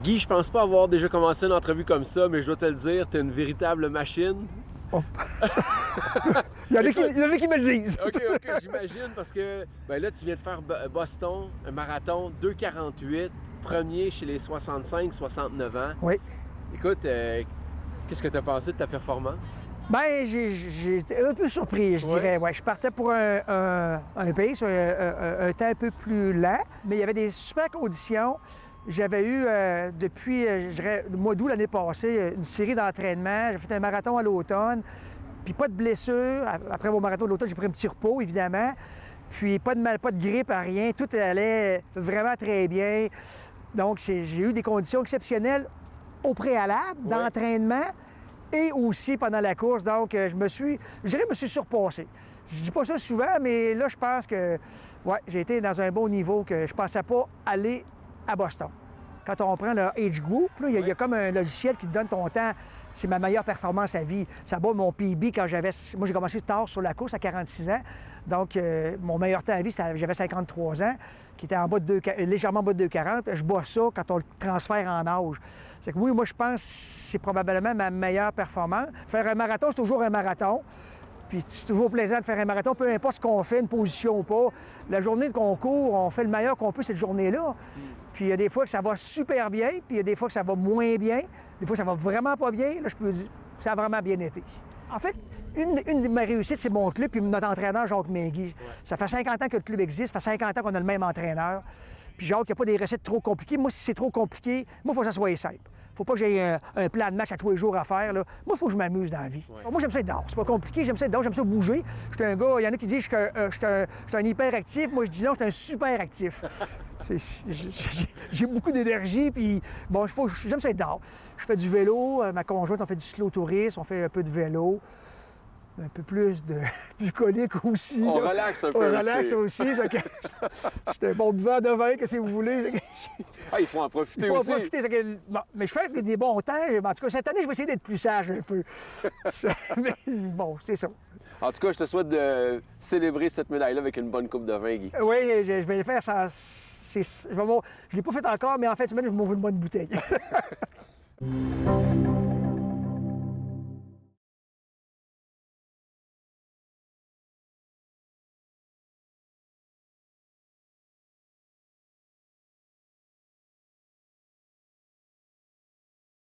Guy, je pense pas avoir déjà commencé une entrevue comme ça, mais je dois te le dire, t'es une véritable machine. Oh. il y en a qui me le disent. OK, j'imagine, parce que là, tu viens de faire Boston, un marathon, 2,48, premier chez les 65-69 ans. Oui. Écoute, qu'est-ce que tu as pensé de ta performance? Bien, j'ai été un peu surpris, je dirais. Ouais, je partais pour un pace, un temps un peu plus lent, mais il y avait des super conditions. J'avais eu, depuis, je dirais, le mois d'août l'année passée, une série d'entraînements. J'ai fait un marathon à l'automne, puis pas de blessure. Après mon marathon de l'automne, j'ai pris un petit repos, évidemment. Puis pas de grippe, rien. Tout allait vraiment très bien. Donc, j'ai eu des conditions exceptionnelles au préalable d'entraînement et aussi pendant la course. Donc, je dirais, me suis surpassé. Je dis pas ça souvent, mais là, je pense que, j'ai été dans un bon niveau que je pensais pas aller à Boston. Quand on prend le Age Group, il y a comme un logiciel qui te donne ton temps. C'est ma meilleure performance à vie. Ça bat mon PB quand moi, j'ai commencé tard sur la course à 46 ans. Donc, mon meilleur temps à vie, j'avais 53 ans, qui était légèrement en bas de 2,40. Je bats ça quand on le transfère en âge. C'est que oui, moi, je pense que c'est probablement ma meilleure performance. Faire un marathon, c'est toujours un marathon. Puis c'est toujours plaisant de faire un marathon, peu importe ce qu'on fait, une position ou pas. La journée de concours, on fait le meilleur qu'on peut cette journée-là. Puis il y a des fois que ça va super bien, puis il y a des fois que ça va moins bien. Des fois, ça va vraiment pas bien. Là, je peux dire, ça a vraiment bien été. En fait, une de mes réussites, c'est mon club puis notre entraîneur, Jacques Mingui. Ça fait 50 ans que le club existe, ça fait 50 ans qu'on a le même entraîneur. Puis Jacques, il n'y a pas des recettes trop compliquées. Moi, si c'est trop compliqué, moi, il faut que ça soit simple. Faut pas que j'ai un plan de match à tous les jours à faire. Là. Moi, il faut que je m'amuse dans la vie. Moi, j'aime ça être dehors. C'est pas compliqué, j'aime ça être dehors, j'aime ça bouger. Je suis un gars, il y en a qui disent que je suis un hyperactif. Moi, je dis non, je suis un super actif. J'ai beaucoup d'énergie, puis bon, j'aime ça être dehors. Je fais du vélo, ma conjointe, on fait du slow tourisme, on fait un peu de vélo. Un peu plus bucolique aussi. On là. relaxe un peu On relaxe aussi. J'étais un bon buveur de vin, qu'est-ce que vous voulez. Il faut en profiter aussi. Il faut en profiter. Bon, mais je fais des bons temps. En tout cas, cette année, je vais essayer d'être plus sage un peu. Mais bon, c'est ça. En tout cas, je te souhaite de célébrer cette médaille-là avec une bonne coupe de vin, Guy. Oui, je vais le faire sans... Je ne l'ai pas fait encore, mais en fait, je vais m'ouvrir une bonne bouteille.